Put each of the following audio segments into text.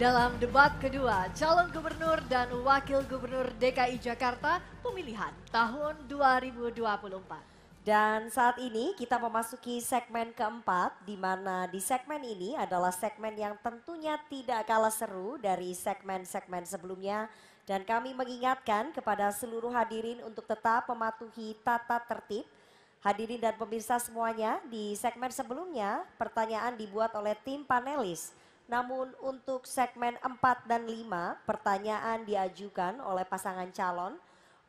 Dalam debat kedua, calon gubernur dan wakil gubernur DKI Jakarta pemilihan tahun 2024. Dan saat ini kita memasuki segmen keempat, di mana di segmen ini adalah segmen yang tentunya tidak kalah seru dari segmen-segmen sebelumnya. Dan kami mengingatkan kepada seluruh hadirin untuk tetap mematuhi tata tertib. Hadirin dan pemirsa semuanya, di segmen sebelumnya pertanyaan dibuat oleh tim panelis. Namun untuk segmen 4 dan 5 pertanyaan diajukan oleh pasangan calon.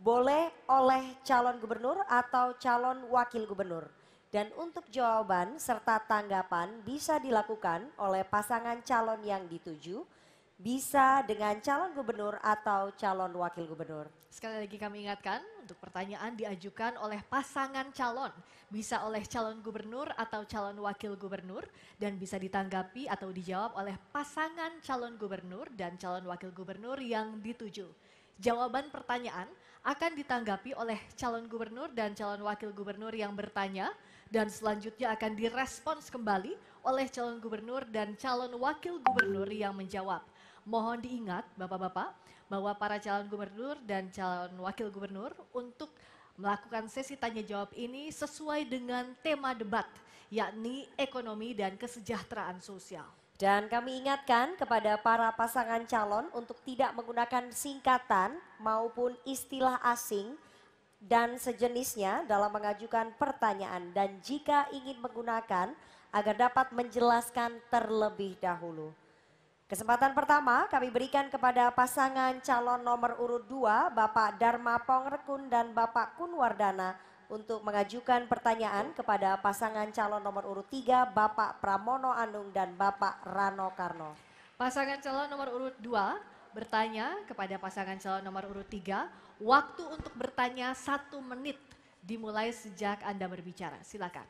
Boleh oleh calon gubernur atau calon wakil gubernur. Dan untuk jawaban serta tanggapan bisa dilakukan oleh pasangan calon yang dituju. Bisa dengan calon gubernur atau calon wakil gubernur. Sekali lagi kami ingatkan untuk pertanyaan diajukan oleh pasangan calon. Bisa oleh calon gubernur atau calon wakil gubernur. Dan bisa ditanggapi atau dijawab oleh pasangan calon gubernur dan calon wakil gubernur yang dituju. Jawaban pertanyaan akan ditanggapi oleh calon gubernur dan calon wakil gubernur yang bertanya dan selanjutnya akan direspons kembali oleh calon gubernur dan calon wakil gubernur yang menjawab. Mohon diingat Bapak-bapak bahwa para calon gubernur dan calon wakil gubernur untuk melakukan sesi tanya jawab ini sesuai dengan tema debat, yakni ekonomi dan kesejahteraan sosial. Dan kami ingatkan kepada para pasangan calon untuk tidak menggunakan singkatan maupun istilah asing dan sejenisnya dalam mengajukan pertanyaan. Dan jika ingin menggunakan agar dapat menjelaskan terlebih dahulu. Kesempatan pertama kami berikan kepada pasangan calon nomor urut 2 Bapak Dharma Pongrekun dan Bapak Kunwardana untuk mengajukan pertanyaan kepada pasangan calon nomor urut 3 Bapak Pramono Anung dan Bapak Rano Karno. Pasangan calon nomor urut 2 bertanya kepada pasangan calon nomor urut 3, waktu untuk bertanya 1 menit dimulai sejak Anda berbicara. Silakan.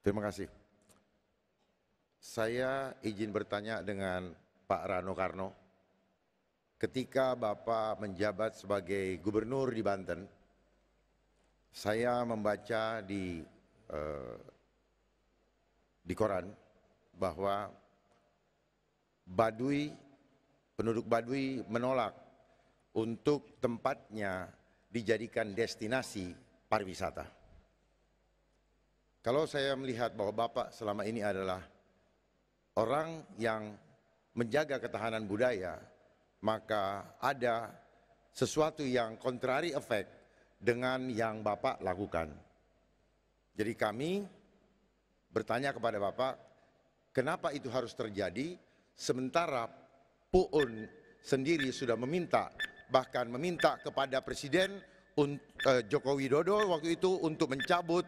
Terima kasih. Saya izin bertanya dengan Pak Rano Karno. Ketika Bapak menjabat sebagai gubernur di Banten, saya membaca di koran bahwa penduduk Baduy menolak untuk tempatnya dijadikan destinasi pariwisata. Kalau saya melihat bahwa Bapak selama ini adalah orang yang menjaga ketahanan budaya, maka ada sesuatu yang kontrari efek dengan yang Bapak lakukan. Jadi kami bertanya kepada Bapak, kenapa itu harus terjadi sementara PUUN sendiri sudah meminta, bahkan meminta kepada Presiden Joko Widodo waktu itu untuk mencabut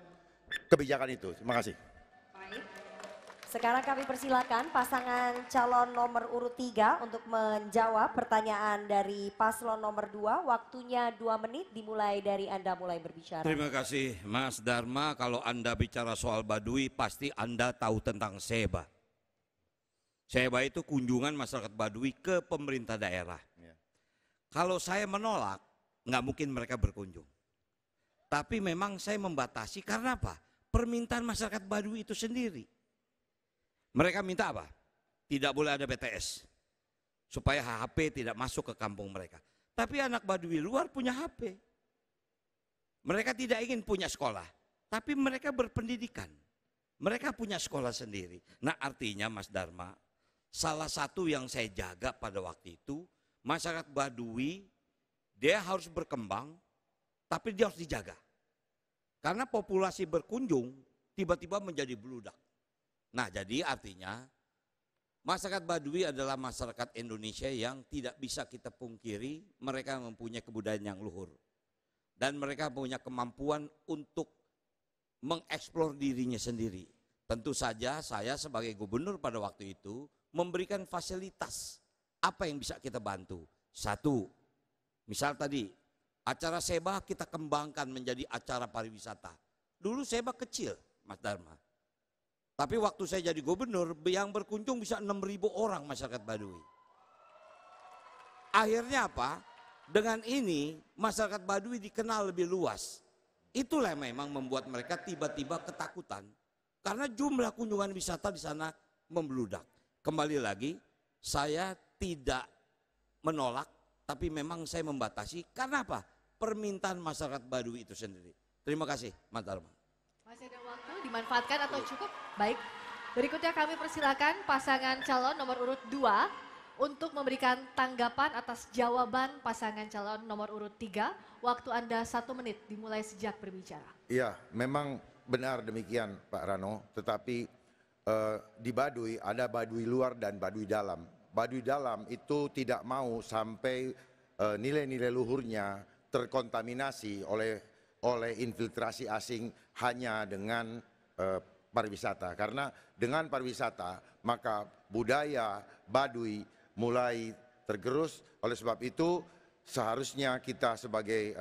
kebijakan itu. Terima kasih. Sekarang kami persilakan pasangan calon nomor urut 3 untuk menjawab pertanyaan dari paslon nomor 2. Waktunya 2 menit dimulai dari Anda mulai berbicara. Terima kasih Mas Dharma. Kalau Anda bicara soal Baduy pasti Anda tahu tentang SEBA. SEBA itu kunjungan masyarakat Baduy ke pemerintah daerah. Ya. Kalau saya menolak, nggak mungkin mereka berkunjung. Tapi memang saya membatasi karena apa? Permintaan masyarakat Baduy itu sendiri. Mereka minta apa? Tidak boleh ada BTS. Supaya HP tidak masuk ke kampung mereka. Tapi anak Baduy luar punya HP. Mereka tidak ingin punya sekolah. Tapi mereka berpendidikan. Mereka punya sekolah sendiri. Nah artinya Mas Dharma, salah satu yang saya jaga pada waktu itu, masyarakat Baduy, dia harus berkembang, tapi dia harus dijaga. Karena populasi berkunjung, tiba-tiba menjadi bludak. Nah jadi artinya masyarakat Baduy adalah masyarakat Indonesia yang tidak bisa kita pungkiri mereka mempunyai kebudayaan yang luhur. Dan mereka punya kemampuan untuk mengeksplor dirinya sendiri. Tentu saja saya sebagai gubernur pada waktu itu memberikan fasilitas apa yang bisa kita bantu. Satu, misal tadi acara SEBA kita kembangkan menjadi acara pariwisata. Dulu SEBA kecil Mas Dharma. Tapi waktu saya jadi gubernur, yang berkunjung bisa 6.000 orang masyarakat Baduy. Akhirnya apa? Dengan ini masyarakat Baduy dikenal lebih luas. Itulah yang memang membuat mereka tiba-tiba ketakutan. Karena jumlah kunjungan wisata di sana membludak. kembali lagi, saya tidak menolak, tapi memang saya membatasi. Karena apa? Permintaan masyarakat Baduy itu sendiri. Terima kasih, Mas Dharma. Masih ada waktu, dimanfaatkan atau cukup? Baik. Berikutnya kami persilakan pasangan calon nomor urut 2 untuk memberikan tanggapan atas jawaban pasangan calon nomor urut 3. Waktu Anda 1 menit dimulai sejak berbicara. Iya, memang benar demikian Pak Rano, tetapi di Baduy ada Baduy luar dan Baduy dalam. Baduy dalam itu tidak mau sampai nilai-nilai luhurnya terkontaminasi oleh infiltrasi asing hanya dengan pariwisata. Karena dengan pariwisata maka budaya Baduy mulai tergerus. Oleh sebab itu seharusnya kita sebagai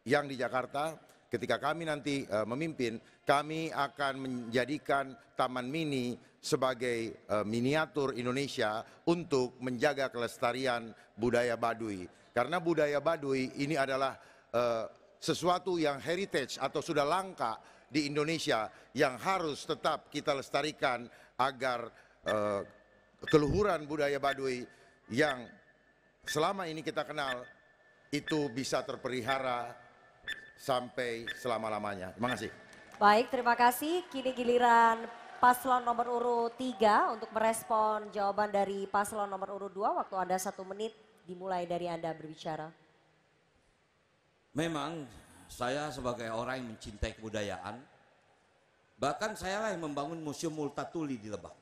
yang di Jakarta, ketika kami nanti memimpin, kami akan menjadikan Taman Mini sebagai miniatur Indonesia untuk menjaga kelestarian budaya Baduy. Karena budaya Baduy ini adalah sesuatu yang heritage atau sudah langka di Indonesia yang harus tetap kita lestarikan agar keluhuran budaya Baduy yang selama ini kita kenal itu bisa terpelihara sampai selama-lamanya. Terima kasih. Baik, terima kasih. Kini giliran paslon nomor urut 3 untuk merespon jawaban dari paslon nomor urut 2. Waktu Anda 1 menit dimulai dari Anda berbicara. Memang saya sebagai orang yang mencintai kebudayaan, bahkan saya lah yang membangun Museum Multatuli di Lebak.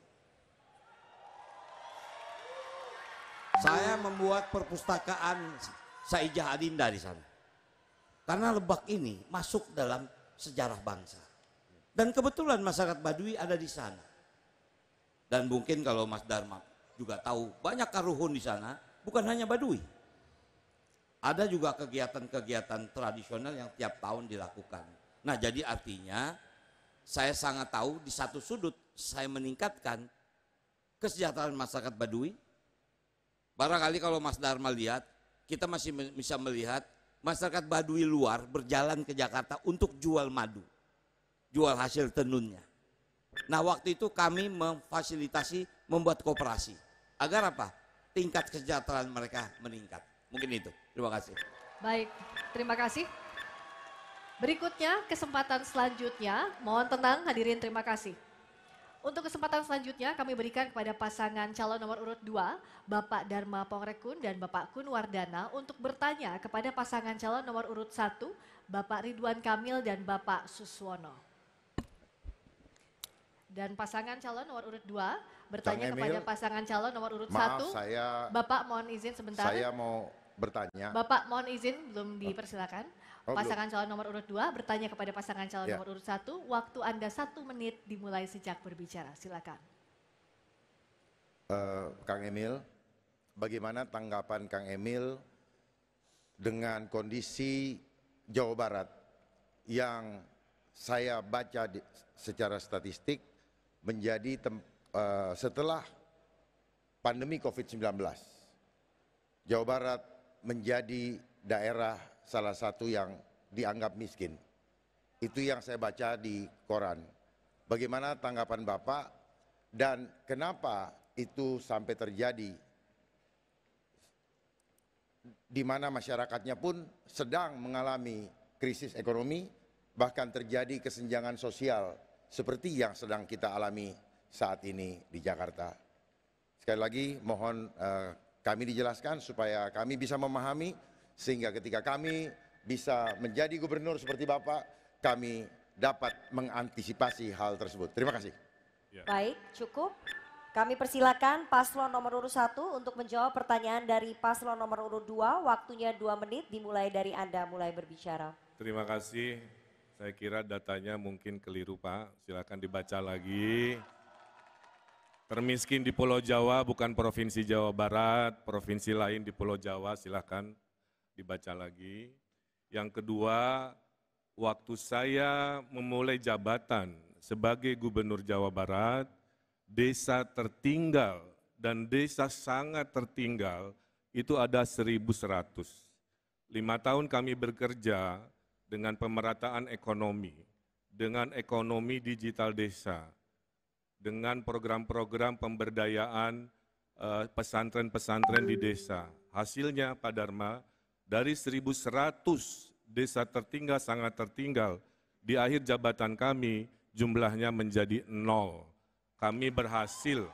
Saya membuat perpustakaan Saijah Adinda di sana. Karena Lebak ini masuk dalam sejarah bangsa. Dan kebetulan masyarakat Baduy ada di sana. Dan mungkin kalau Mas Dharma juga tahu, banyak karuhun di sana, bukan hanya Baduy. Ada juga kegiatan-kegiatan tradisional yang tiap tahun dilakukan. Nah, jadi artinya saya sangat tahu di satu sudut saya meningkatkan kesejahteraan masyarakat Baduy. Barangkali kalau Mas Dharma lihat, kita masih bisa melihat masyarakat Baduy luar berjalan ke Jakarta untuk jual madu, jual hasil tenunnya. Nah, waktu itu kami memfasilitasi membuat koperasi. Agar apa? Tingkat kesejahteraan mereka meningkat. Mungkin itu. Terima kasih. Baik, terima kasih. Berikutnya kesempatan selanjutnya, mohon tenang hadirin, terima kasih. Untuk kesempatan selanjutnya kami berikan kepada pasangan calon nomor urut 2, Bapak Dharma Pongrekun dan Bapak Kun Wardana untuk bertanya kepada pasangan calon nomor urut 1, Bapak Ridwan Kamil dan Bapak Suswono. Dan pasangan calon nomor urut 2 bertanya kepada pasangan calon nomor urut 1. Bapak mohon izin sebentar. Saya mau bertanya. Bapak mohon izin, belum dipersilakan. Pasangan calon nomor urut 2 bertanya kepada pasangan calon nomor urut 1. Waktu Anda 1 menit dimulai sejak berbicara. Silakan. Kang Emil, bagaimana tanggapan Kang Emil dengan kondisi Jawa Barat yang saya baca secara statistik menjadi setelah pandemi COVID-19, Jawa Barat menjadi daerah salah satu yang dianggap miskin. Itu yang saya baca di koran. Bagaimana tanggapan Bapak dan kenapa itu sampai terjadi, di mana masyarakatnya pun sedang mengalami krisis ekonomi, bahkan terjadi kesenjangan sosial seperti yang sedang kita alami saat ini di Jakarta. Sekali lagi mohon kami dijelaskan supaya kami bisa memahami, sehingga ketika kami bisa menjadi gubernur seperti Bapak, kami dapat mengantisipasi hal tersebut. Terima kasih. Baik, cukup. Kami persilakan paslon nomor urut 1 untuk menjawab pertanyaan dari paslon nomor urut 2. Waktunya 2 menit dimulai dari Anda mulai berbicara. Terima kasih. Saya kira datanya mungkin keliru Pak, silakan dibaca lagi. Termiskin di Pulau Jawa bukan Provinsi Jawa Barat, provinsi lain di Pulau Jawa, silakan dibaca lagi. Yang kedua, waktu saya memulai jabatan sebagai Gubernur Jawa Barat, desa tertinggal dan desa sangat tertinggal itu ada 1.100. 5 tahun kami bekerja dengan pemerataan ekonomi, dengan ekonomi digital desa, dengan program-program pemberdayaan pesantren-pesantren di desa. Hasilnya Pak Dharma, dari 1.100 desa tertinggal sangat tertinggal, di akhir jabatan kami jumlahnya menjadi 0. Kami berhasil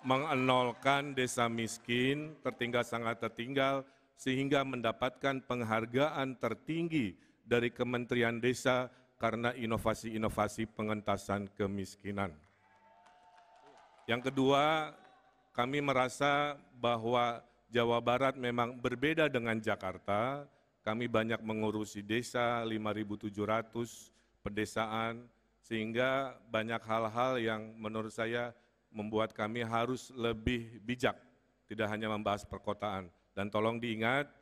mengenolkan desa miskin, tertinggal sangat tertinggal, sehingga mendapatkan penghargaan tertinggi dari Kementerian Desa karena inovasi-inovasi pengentasan kemiskinan. Yang kedua, kami merasa bahwa Jawa Barat memang berbeda dengan Jakarta. Kami banyak mengurusi desa, 5.700 pedesaan, sehingga banyak hal-hal yang menurut saya membuat kami harus lebih bijak, tidak hanya membahas perkotaan. Dan tolong diingat,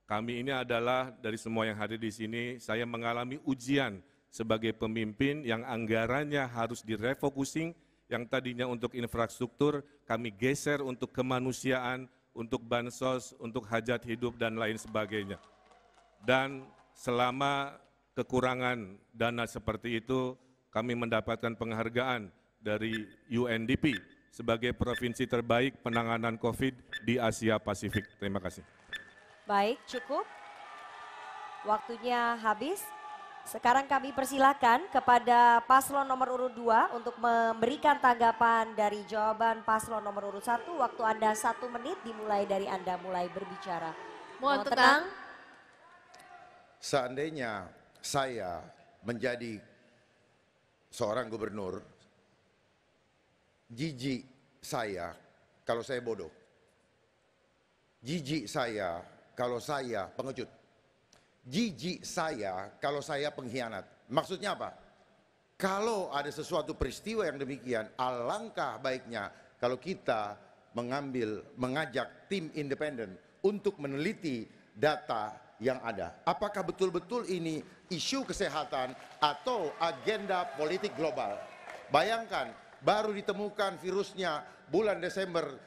kami ini adalah dari semua yang hadir di sini, saya mengalami ujian sebagai pemimpin yang anggarannya harus direfocusing, yang tadinya untuk infrastruktur, kami geser untuk kemanusiaan, untuk bansos, untuk hajat hidup, dan lain sebagainya. Dan selama kekurangan dana seperti itu, kami mendapatkan penghargaan dari UNDP sebagai provinsi terbaik penanganan COVID di Asia Pasifik. Terima kasih. Baik, cukup. Waktunya habis. Sekarang kami persilakan kepada paslon nomor urut 2 untuk memberikan tanggapan dari jawaban paslon nomor urut 1. Waktu Anda 1 menit dimulai dari Anda mulai berbicara. Mohon tenang. Seandainya saya menjadi seorang gubernur, jijik saya kalau saya bodoh. Jijik saya kalau saya pengecut. Jijik saya kalau saya pengkhianat. Maksudnya apa? Kalau ada sesuatu peristiwa yang demikian, alangkah baiknya kalau kita mengajak tim independen untuk meneliti data yang ada. Apakah betul-betul ini isu kesehatan atau agenda politik global? Bayangkan, baru ditemukan virusnya bulan Desember,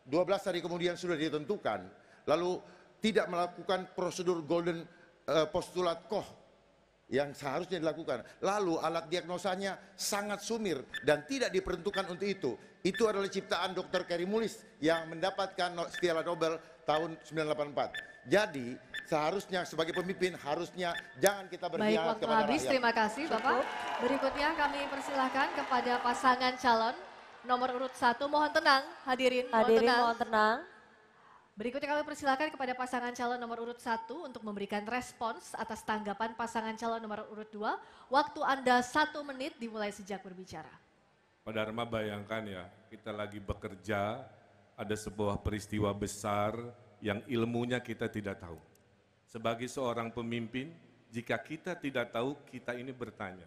12 hari kemudian sudah ditentukan. Lalu tidak melakukan prosedur golden postulat Koch yang seharusnya dilakukan. Lalu alat diagnosanya sangat sumir dan tidak diperuntukkan untuk itu. Itu adalah ciptaan Dr. Carey Mullis yang mendapatkan Piala Nobel tahun 1984. Jadi seharusnya sebagai pemimpin harusnya jangan kita berkhianat kepada habis, rakyat. terima kasih Bapak. Berikutnya kami persilahkan kepada pasangan calon nomor urut 1. Mohon tenang hadirin, Mohon tenang. Berikutnya kami persilahkan kepada pasangan calon nomor urut 1 untuk memberikan respons atas tanggapan pasangan calon nomor urut 2. Waktu Anda 1 menit dimulai sejak berbicara. Pak Dharma, bayangkan ya, kita lagi bekerja, ada sebuah peristiwa besar yang ilmunya kita tidak tahu. Sebagai seorang pemimpin, jika kita tidak tahu, kita ini bertanya.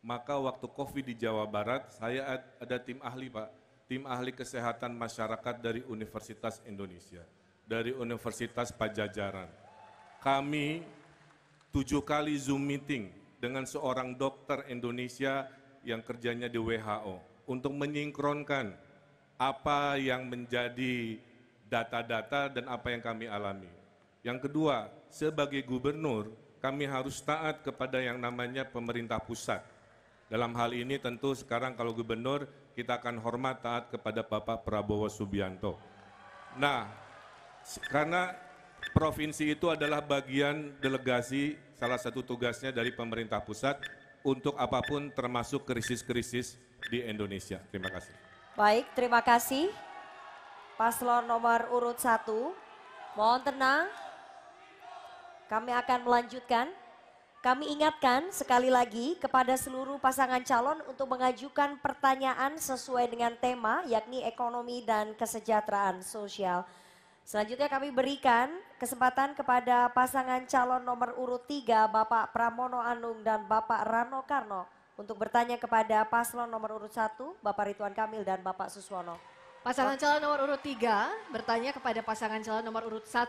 Maka waktu COVID di Jawa Barat, saya ada tim ahli Pak, tim ahli kesehatan masyarakat dari Universitas Indonesia, dari Universitas Pajajaran. Kami 7 kali Zoom meeting dengan seorang dokter Indonesia yang kerjanya di WHO untuk menyingkronkan apa yang menjadi data-data dan apa yang kami alami. Yang kedua, sebagai gubernur, kami harus taat kepada yang namanya pemerintah pusat. Dalam hal ini tentu sekarang kalau gubernur, kita akan hormat taat kepada Bapak Prabowo Subianto. Nah, karena provinsi itu adalah bagian delegasi, salah satu tugasnya dari pemerintah pusat untuk apapun termasuk krisis-krisis di Indonesia. Terima kasih. Baik, terima kasih. Paslon nomor urut 1, mohon tenang. Kami akan melanjutkan. Kami ingatkan sekali lagi kepada seluruh pasangan calon untuk mengajukan pertanyaan sesuai dengan tema, yakni ekonomi dan kesejahteraan sosial. Selanjutnya kami berikan kesempatan kepada pasangan calon nomor urut 3, Bapak Pramono Anung dan Bapak Rano Karno, untuk bertanya kepada paslon nomor urut 1, Bapak Ridwan Kamil dan Bapak Suswono. Pasangan calon nomor urut 3 bertanya kepada pasangan calon nomor urut 1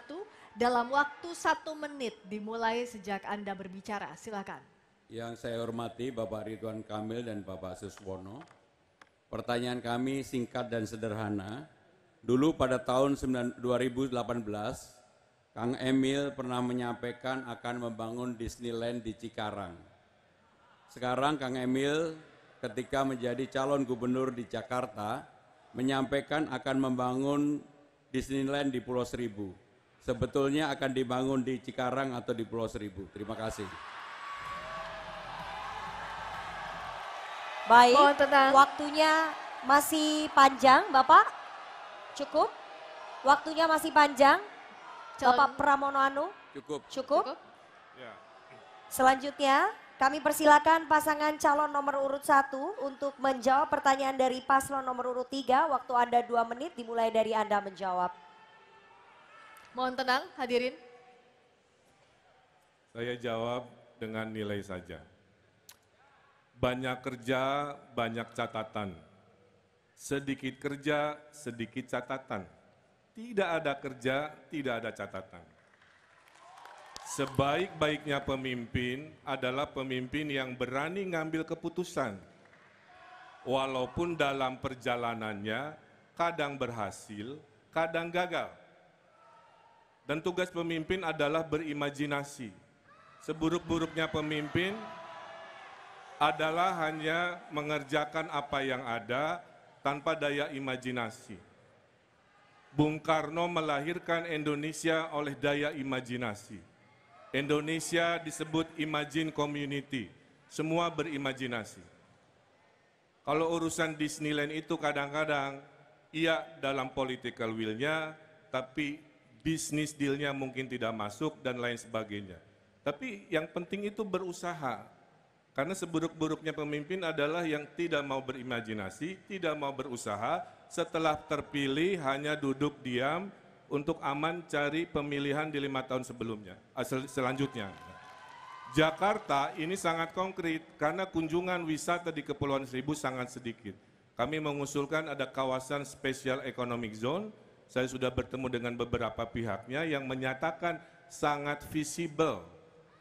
dalam waktu 1 menit dimulai sejak Anda berbicara. Silakan. Yang saya hormati Bapak Ridwan Kamil dan Bapak Suswono. Pertanyaan kami singkat dan sederhana. Dulu pada tahun 2018, Kang Emil pernah menyampaikan akan membangun Disneyland di Cikarang. Sekarang Kang Emil ketika menjadi calon gubernur di Jakarta menyampaikan akan membangun Disneyland di Pulau Seribu. Sebetulnya akan dibangun di Cikarang atau di Pulau Seribu. Terima kasih. Baik, Mohon tenang. waktunya masih panjang, Bapak. Cukup? Waktunya masih panjang. Calon- Bapak Pramono Anung, Cukup. cukup? Cukup? Ya. Selanjutnya, kami persilakan pasangan calon nomor urut 1 untuk menjawab pertanyaan dari paslon nomor urut 3. Waktu Anda 2 menit dimulai dari Anda menjawab. Mohon tenang hadirin. Saya jawab dengan nilai saja. Banyak kerja, banyak catatan. Sedikit kerja, sedikit catatan. Tidak ada kerja, tidak ada catatan. Sebaik-baiknya pemimpin adalah pemimpin yang berani ngambil keputusan. Walaupun dalam perjalanannya kadang berhasil, kadang gagal. Dan tugas pemimpin adalah berimajinasi. Seburuk-buruknya pemimpin adalah hanya mengerjakan apa yang ada tanpa daya imajinasi. Bung Karno melahirkan Indonesia oleh daya imajinasi. Indonesia disebut Imagine Community, semua berimajinasi. Kalau urusan Disneyland itu kadang-kadang, iya dalam political will-nya, tapi bisnis deal-nya mungkin tidak masuk dan lain sebagainya. Tapi yang penting itu berusaha. Karena seburuk-buruknya pemimpin adalah yang tidak mau berimajinasi, tidak mau berusaha, setelah terpilih hanya duduk diam untuk aman cari pemilihan di 5 tahun sebelumnya, selanjutnya. Jakarta ini sangat konkret karena kunjungan wisata di Kepulauan Seribu sangat sedikit. Kami mengusulkan ada kawasan Special Economic Zone, saya sudah bertemu dengan beberapa pihaknya yang menyatakan sangat visible,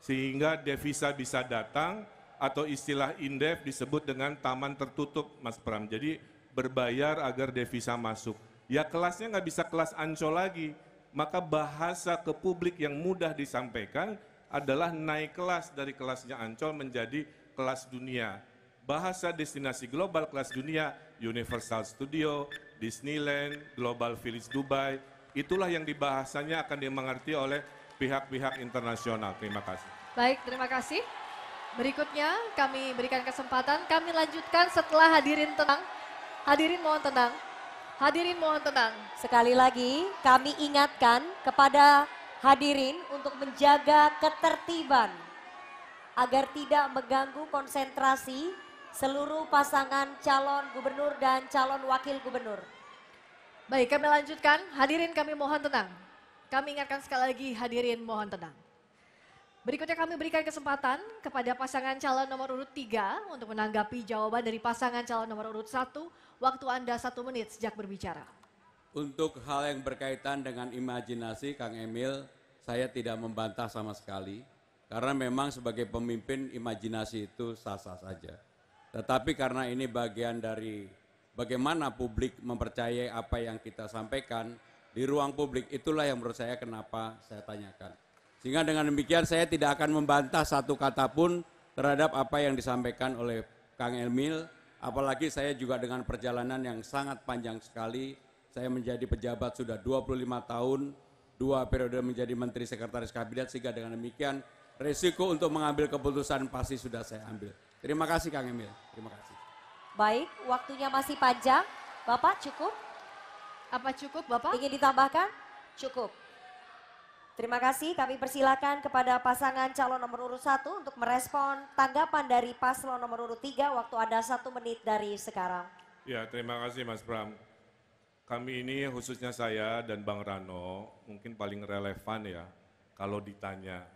sehingga devisa bisa datang, atau istilah INDEF disebut dengan taman tertutup, Mas Pram. Jadi berbayar agar devisa masuk. Ya kelasnya nggak bisa kelas Ancol lagi, maka bahasa ke publik yang mudah disampaikan adalah naik kelas dari kelasnya Ancol menjadi kelas dunia. Bahasa destinasi global kelas dunia, Universal Studio, Disneyland, Global Village Dubai, itulah yang dibahasanya akan dimengerti oleh pihak-pihak internasional. Terima kasih. Baik, terima kasih. Berikutnya kami berikan kesempatan, kami lanjutkan setelah hadirin tenang. Hadirin mohon tenang. Hadirin mohon tenang. Sekali lagi kami ingatkan kepada hadirin untuk menjaga ketertiban agar tidak mengganggu konsentrasi seluruh pasangan calon gubernur dan calon wakil gubernur. Baik, kami lanjutkan. Hadirin kami mohon tenang. Kami ingatkan sekali lagi, hadirin mohon tenang. Berikutnya kami berikan kesempatan kepada pasangan calon nomor urut 3 untuk menanggapi jawaban dari pasangan calon nomor urut 1. Waktu Anda 1 menit sejak berbicara. Untuk hal yang berkaitan dengan imajinasi, Kang Emil, saya tidak membantah sama sekali. Karena memang sebagai pemimpin imajinasi itu sah-sah saja. Tetapi karena ini bagian dari bagaimana publik mempercayai apa yang kita sampaikan di ruang publik, itulah yang menurut saya kenapa saya tanyakan. Sehingga dengan demikian saya tidak akan membantah satu kata pun terhadap apa yang disampaikan oleh Kang Emil. Apalagi saya juga dengan perjalanan yang sangat panjang sekali. Saya menjadi pejabat sudah 25 tahun, 2 periode menjadi Menteri Sekretaris Kabinet, sehingga dengan demikian resiko untuk mengambil keputusan pasti sudah saya ambil. Terima kasih Kang Emil, terima kasih. Baik, waktunya masih panjang. Bapak cukup? Apa cukup Bapak? Ingin ditambahkan? Cukup. Terima kasih, kami persilakan kepada pasangan calon nomor urut 1 untuk merespon tanggapan dari paslon nomor urut 3. Waktu Anda 1 menit dari sekarang. Ya, terima kasih Mas Pram. Kami ini khususnya saya dan Bang Rano mungkin paling relevan ya kalau ditanya.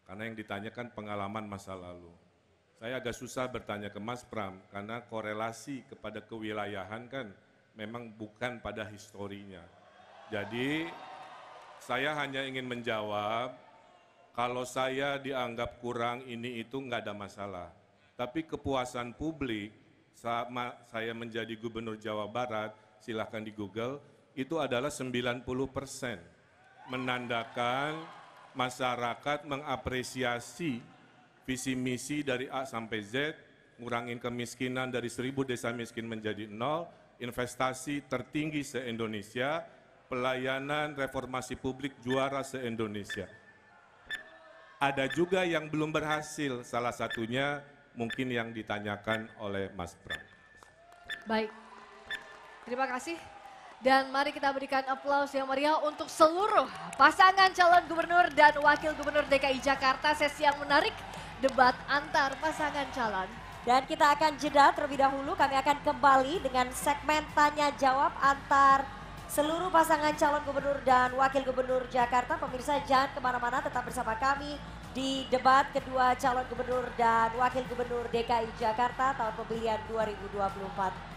Karena yang ditanyakan pengalaman masa lalu. Saya agak susah bertanya ke Mas Pram karena korelasi kepada kewilayahan kan memang bukan pada historinya. Jadi saya hanya ingin menjawab, kalau saya dianggap kurang ini itu nggak ada masalah. Tapi kepuasan publik sama saya menjadi gubernur Jawa Barat, silahkan di Google, itu adalah 90%. Menandakan masyarakat mengapresiasi visi misi dari A sampai Z, ngurangin kemiskinan dari 1000 desa miskin menjadi 0, investasi tertinggi se-Indonesia, pelayanan reformasi publik juara se-Indonesia. Ada juga yang belum berhasil, salah satunya mungkin yang ditanyakan oleh Mas Pram. Baik, terima kasih. Dan mari kita berikan aplaus yang meriah untuk seluruh pasangan calon gubernur dan wakil gubernur DKI Jakarta. Sesi yang menarik, debat antar pasangan calon. Dan kita akan jeda terlebih dahulu, kami akan kembali dengan segmen tanya jawab antar seluruh pasangan calon gubernur dan wakil gubernur Jakarta. Pemirsa jangan kemana-mana, tetap bersama kami di debat kedua calon gubernur dan wakil gubernur DKI Jakarta tahun pemilihan 2024.